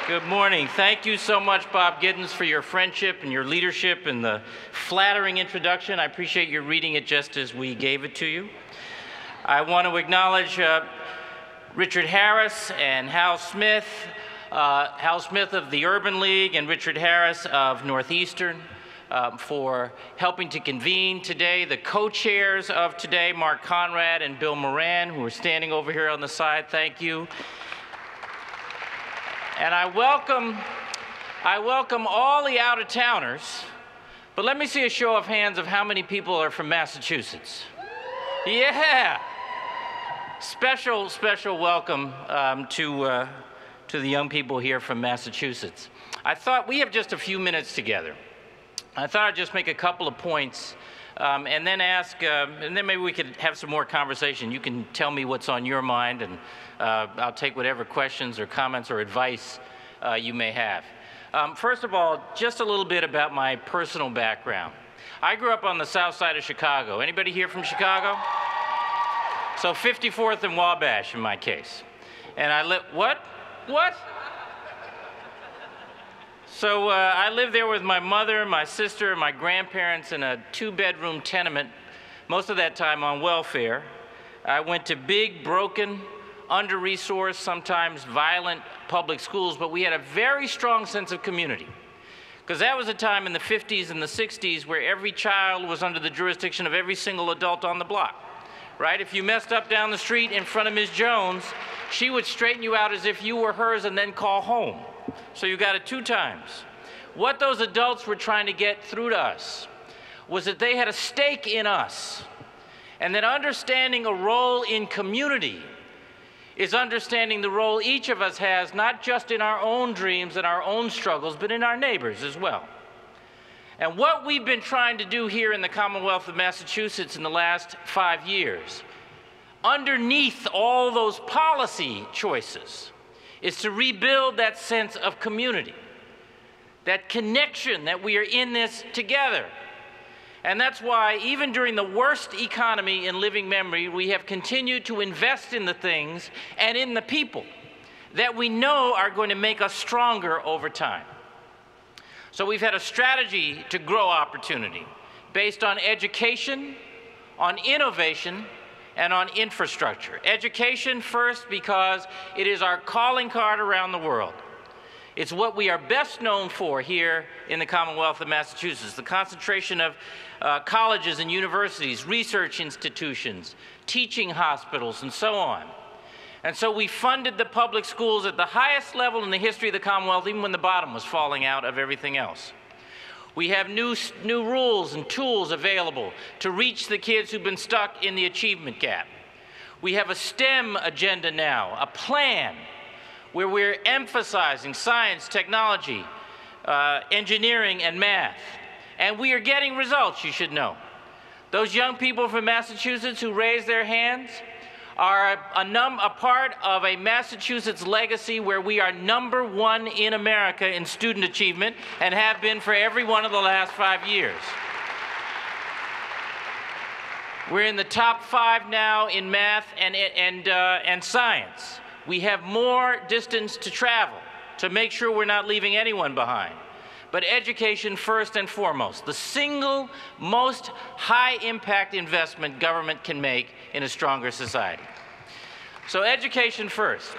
Good morning. Thank you so much, Bob Giddens, for your friendship and your leadership and the flattering introduction. I appreciate your reading it just as we gave it to you. I want to acknowledge Richard Harris and Hal Smith of the Urban League and Richard Harris of Northeastern for helping to convene today. The co-chairs of today, Mark Conrad and Bill Moran, who are standing over here on the side, thank you. And I welcome all the out-of-towners, but let me see a show of hands of how many people are from Massachusetts. Yeah! Special welcome to the young people here from Massachusetts. I thought we have just a few minutes together. I thought I'd just make a couple of points and then and then maybe we could have some more conversation. You can tell me what's on your mind, and I'll take whatever questions or comments or advice you may have. First of all, just a little bit about my personal background. I grew up on the south side of Chicago. Anybody here from Chicago? So 54th and Wabash in my case. And I lived, what? So I lived there with my mother, my sister, and my grandparents in a 2-bedroom tenement, most of that time on welfare. I went to big, broken, under-resourced, sometimes violent public schools, but we had a very strong sense of community. Because that was a time in the 50s and the 60s where every child was under the jurisdiction of every single adult on the block, right? If you messed up down the street in front of Ms. Jones, she would straighten you out as if you were hers and then call home. So you got it 2 times. What those adults were trying to get through to us was that they had a stake in us, and that understanding a role in community is understanding the role each of us has, not just in our own dreams and our own struggles, but in our neighbors as well. And what we've been trying to do here in the Commonwealth of Massachusetts in the last 5 years, underneath all those policy choices, is to rebuild that sense of community, that connection that we are in this together. And that's why, even during the worst economy in living memory, we have continued to invest in the things and in the people that we know are going to make us stronger over time. So we've had a strategy to grow opportunity based on education, on innovation, and on infrastructure. Education first, because it is our calling card around the world. It's what we are best known for here in the Commonwealth of Massachusetts, the concentration of colleges and universities, research institutions, teaching hospitals, and so on. And so we funded the public schools at the highest level in the history of the Commonwealth, even when the bottom was falling out of everything else. We have new rules and tools available to reach the kids who've been stuck in the achievement gap. We have a STEM agenda now, a plan where we're emphasizing science, technology, engineering, and math. And we are getting results, you should know. Those young people from Massachusetts who raised their hands are a part of a Massachusetts legacy where we are #1 in America in student achievement and have been for every one of the last 5 years. We're in the top 5 now in math and science. We have more distance to travel to make sure we're not leaving anyone behind. But education first and foremost, the single most high-impact investment government can make in a stronger society. So education first.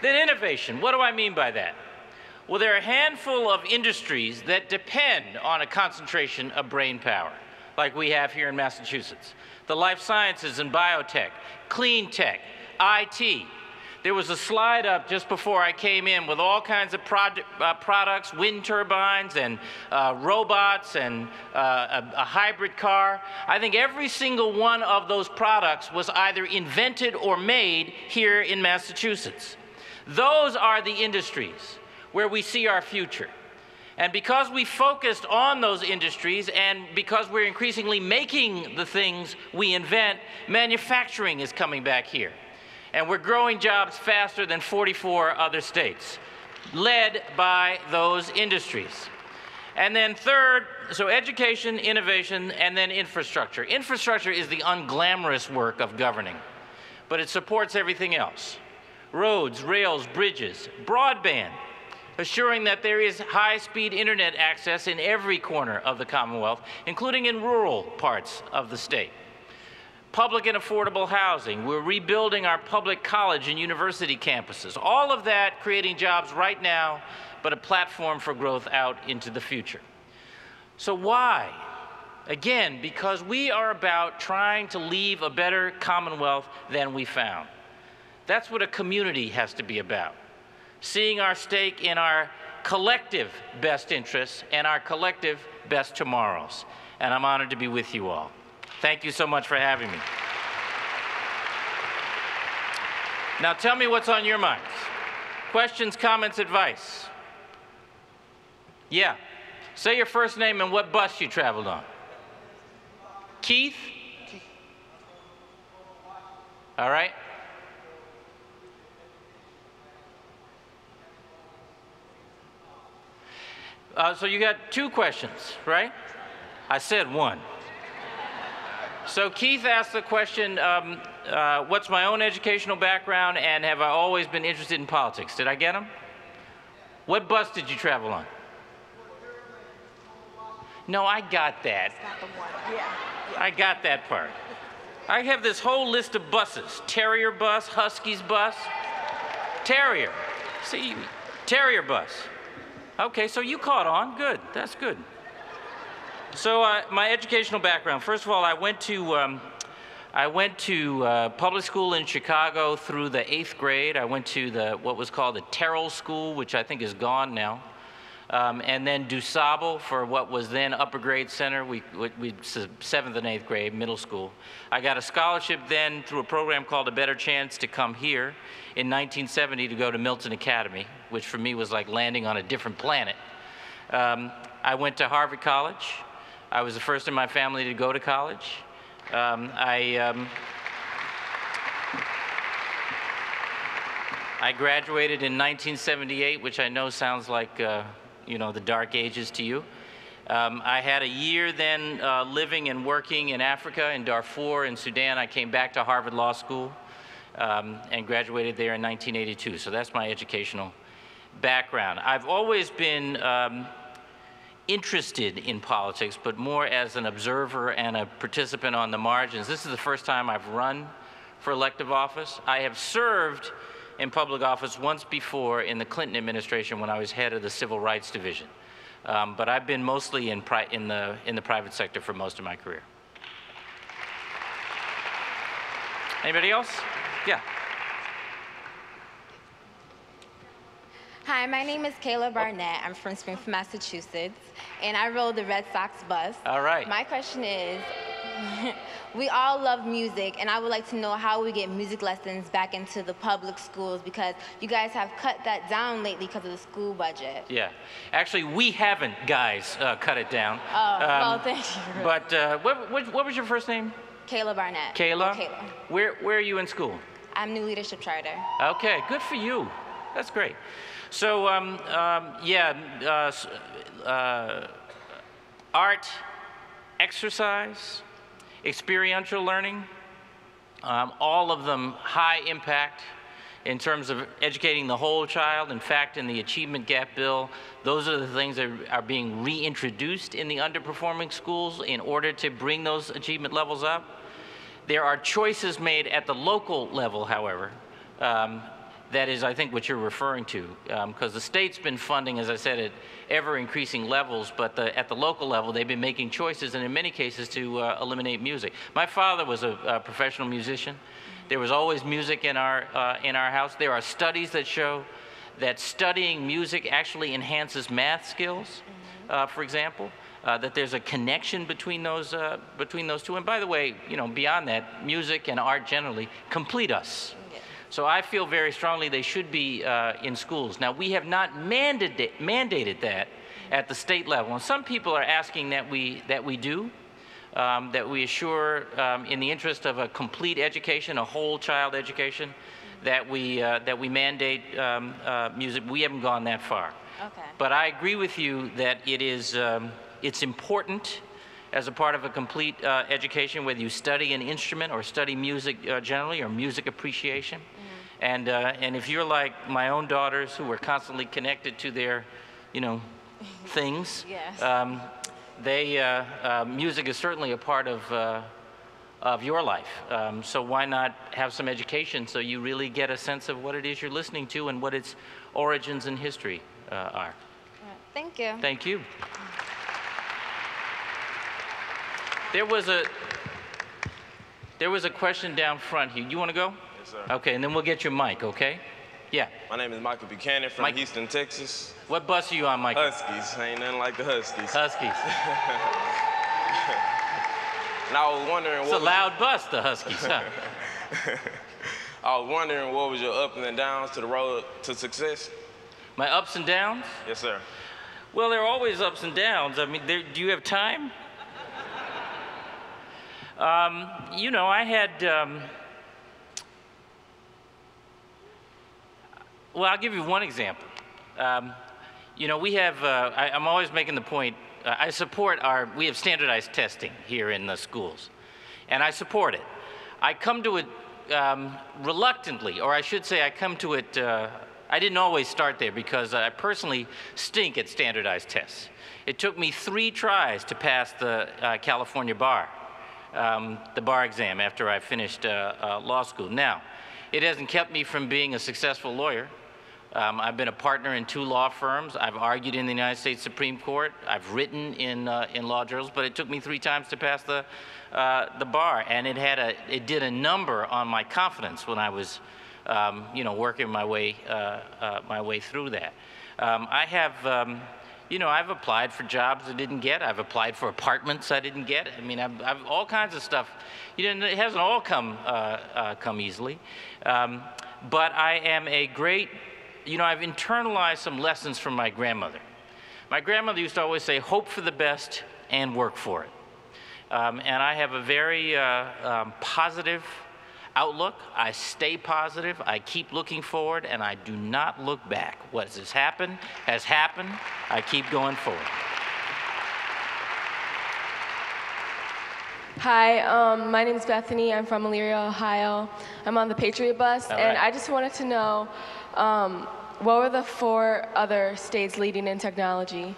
Then innovation. What do I mean by that? Well, there are a handful of industries that depend on a concentration of brain power, like we have here in Massachusetts. The life sciences and biotech, clean tech, IT. There was a slide up just before I came in with all kinds of products, wind turbines and robots and a hybrid car. I think every single one of those products was either invented or made here in Massachusetts. Those are the industries where we see our future. And because we focused on those industries and because we're increasingly making the things we invent, manufacturing is coming back here. And we're growing jobs faster than 44 other states, led by those industries. And then third, so education, innovation, and then infrastructure. Infrastructure is the unglamorous work of governing, but it supports everything else. Roads, rails, bridges, broadband, assuring that there is high-speed internet access in every corner of the Commonwealth, including in rural parts of the state. Public and affordable housing. We're rebuilding our public college and university campuses. All of that creating jobs right now, but a platform for growth out into the future. So why? Again, because we are about trying to leave a better Commonwealth than we found. That's what a community has to be about. Seeing our stake in our collective best interests and our collective best tomorrows. And I'm honored to be with you all. Thank you so much for having me. Now tell me what's on your minds. Questions, comments, advice? Yeah. Say your first name and what bus you traveled on. Keith? All right. So you got 2 questions, right? I said 1. So Keith asked the question, what's my own educational background and have I always been interested in politics? Did I get him? What bus did you travel on? No, I got that. That's not the one. Yeah. I got that part. I have this whole list of buses. Terrier bus, Husky's bus. Terrier. See, Terrier bus. Okay, so you caught on. Good. That's good. So my educational background. First of all, I went to public school in Chicago through the 8th grade. I went to what was called the Terrell School, which I think is gone now. And then DuSable for what was then upper grade center, we 7th and 8th grade, middle school. I got a scholarship then through a program called A Better Chance to come here in 1970 to go to Milton Academy, which for me was like landing on a different planet. I went to Harvard College. I was the first in my family to go to college. I graduated in 1978, which I know sounds like you know, the dark ages to you. I had a year then living and working in Africa, in Darfur, in Sudan. I came back to Harvard Law School and graduated there in 1982. So that's my educational background. I've always been interested in politics, but more as an observer and a participant on the margins. This is the first time I've run for elective office. I have served in public office once before in the Clinton administration when I was head of the Civil Rights Division. But I've been mostly in the private sector for most of my career. Anybody else? Yeah. Hi, my name is Kayla Barnett. I'm from Springfield, Massachusetts, and I rode the Red Sox bus. All right. My question is, we all love music, and I would like to know how we get music lessons back into the public schools, because you guys have cut that down lately because of the school budget. Yeah. Actually, we haven't, guys, cut it down. Oh, well, thank you. But what was your first name? Kayla Barnett. Kayla? Kayla. Where are you in school? I'm New Leadership Charter. Okay, good for you. That's great. So, art, exercise, experiential learning, all of them high impact in terms of educating the whole child. In fact, in the Achievement Gap Bill, those are the things that are being reintroduced in the underperforming schools in order to bring those achievement levels up. There are choices made at the local level, however. That is, I think, what you're referring to, because the state's been funding, as I said, at ever-increasing levels, but at the local level, they've been making choices, and in many cases, to eliminate music. My father was a professional musician. There was always music in our house. There are studies that show that studying music actually enhances math skills, for example, that there's a connection between those two. And by the way, you know, beyond that, music and art generally complete us. So I feel very strongly they should be in schools. Now, we have not mandated that at the state level. And some people are asking that we do, that we assure in the interest of a complete education, a whole child education, that we mandate music. We haven't gone that far. Okay. But I agree with you that it is, it's important as a part of a complete education, whether you study an instrument or study music generally, or music appreciation. And if you're like my own daughters who are constantly connected to their, things, Yes. Music is certainly a part of your life. So why not have some education so you really get a sense of what it is you're listening to and what its origins and history are. Thank you. Thank you. There was a question down front here. You want to go? Yes, sir. Okay, and then we'll get your mic, okay? Yeah. My name is Michael Buchanan from Houston, Texas. What bus are you on, Michael? Huskies. Ain't nothing like the Huskies. Huskies. And I was wondering It's a loud bus, the Huskies, huh? I was wondering what was your ups and downs to the road to success? My ups and downs? Yes, sir. Well, there are always ups and downs. I mean, do you have time? I had, well, I'll give you one example. We have, I'm always making the point, I support we have standardized testing here in the schools, and I support it. I come to it reluctantly, or I should say I come to it, I didn't always start there because I personally stink at standardized tests. It took me 3 tries to pass the California bar, the bar exam after I finished law school. Now, it hasn't kept me from being a successful lawyer. I've been a partner in 2 law firms. I've argued in the United States Supreme Court. I've written in law journals, but it took me 3 times to pass the bar, and it did a number on my confidence when I was, working my way through that. I have, I've applied for jobs I didn't get. I've applied for apartments I didn't get. I mean, I've all kinds of stuff. It hasn't all come easily, but I am a great. I've internalized some lessons from my grandmother. My grandmother used to always say, hope for the best and work for it. And I have a very positive outlook. I stay positive. I keep looking forward, and I do not look back. What has happened has happened. I keep going forward. Hi, my name is Bethany. I'm from Elyria, Ohio. I'm on the Patriot bus, and I just wanted to know, what were the 4 other states leading in technology?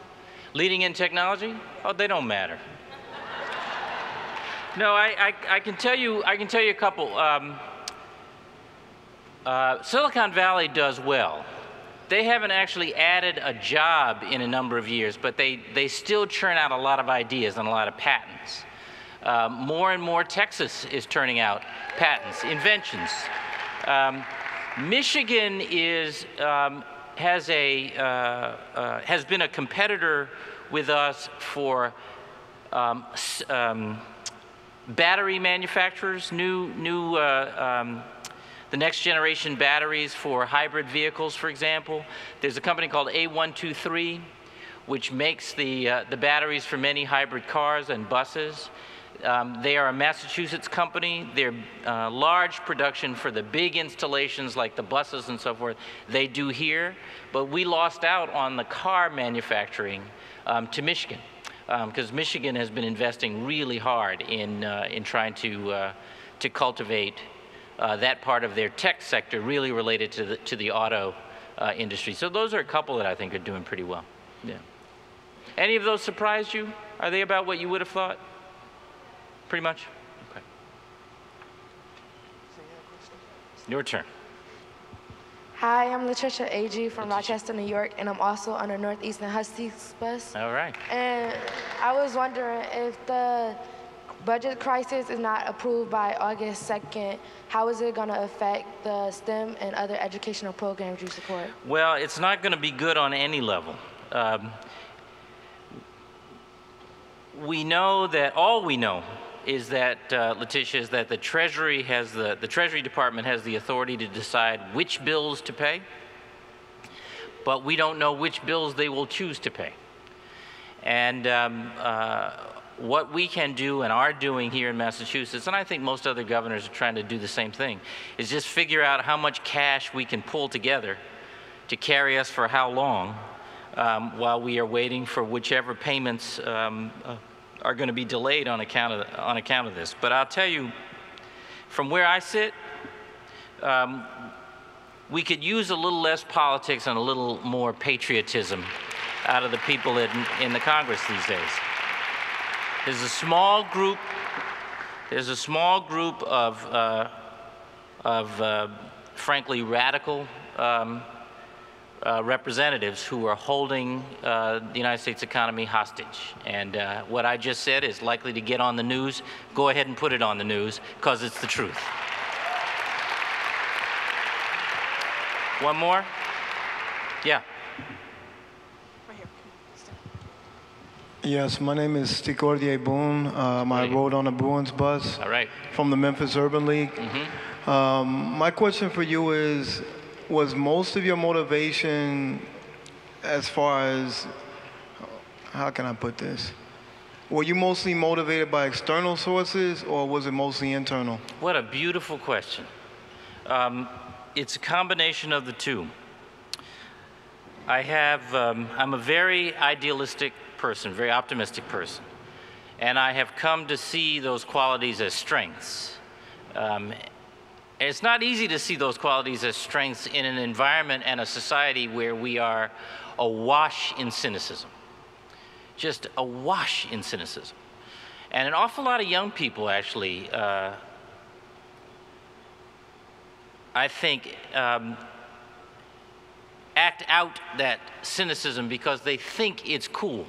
Leading in technology? Oh, they don't matter. No, I can tell you a couple. Silicon Valley does well. They haven't actually added a job in a number of years, but they still churn out a lot of ideas and a lot of patents. More and more Texas is turning out patents, inventions. Michigan has been a competitor with us for battery manufacturers, the next generation batteries for hybrid vehicles, for example. There's a company called A123, which makes the batteries for many hybrid cars and buses. They are a Massachusetts company. They're large production for the big installations like the buses and so forth they do here, but we lost out on the car manufacturing to Michigan because Michigan has been investing really hard in trying to cultivate that part of their tech sector really related to the auto industry. So those are a couple that I think are doing pretty well. Yeah. Any of those surprised you? Are they about what you would have thought? Pretty much? Okay. Your turn. Hi, I'm Latricia Agee from Rochester, New York, and I'm also on the Northeastern Huskies bus. All right. And I was wondering if the budget crisis is not approved by August 2nd, how is it going to affect the STEM and other educational programs you support? Well, it's not going to be good on any level. We know that all we know is that, Letitia, is that the Treasury Department has the authority to decide which bills to pay, but we don't know which bills they will choose to pay. And what we can do and are doing here in Massachusetts, and I think most other governors are trying to do the same thing, is just figure out how much cash we can pull together to carry us for how long while we are waiting for whichever payments are going to be delayed on account of this. But I'll tell you, from where I sit, we could use a little less politics and a little more patriotism out of the people in the Congress these days. There's a small group of frankly radical representatives who are holding the United States economy hostage. And what I just said is likely to get on the news. Go ahead and put it on the news, because it's the truth. One more? Yeah. Yes, my name is Sticordier Boone. I rode on a Bruins bus. All right. From the Memphis Urban League. My question for you is, was most of your motivation as far as, how can I put this? Were you mostly motivated by external sources, or was it mostly internal? What a beautiful question. It's a combination of the two. I'm a very idealistic person, very optimistic person, and I have come to see those qualities as strengths. It's not easy to see those qualities as strengths in an environment and a society where we are awash in cynicism, just awash in cynicism. And an awful lot of young people actually, I think, act out that cynicism because they think it's cool.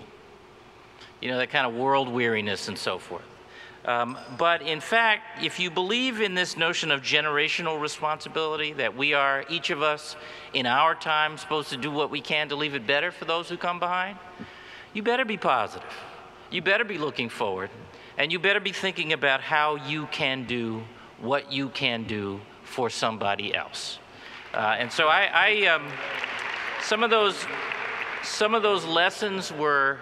You know, that kind of world weariness and so forth. But in fact, if you believe in this notion of generational responsibility, that we are, each of us, in our time, supposed to do what we can to leave it better for those who come behind, you better be positive. You better be looking forward. And you better be thinking about how you can do what you can do for somebody else. And so some of those lessons were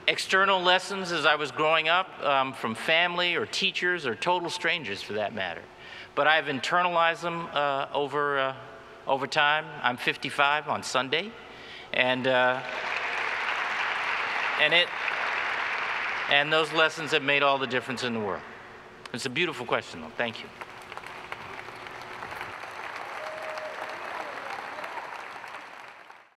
external lessons as I was growing up, from family or teachers or total strangers for that matter. But I've internalized them over time. I'm 55 on Sunday, and those lessons have made all the difference in the world. It's a beautiful question, though. Thank you.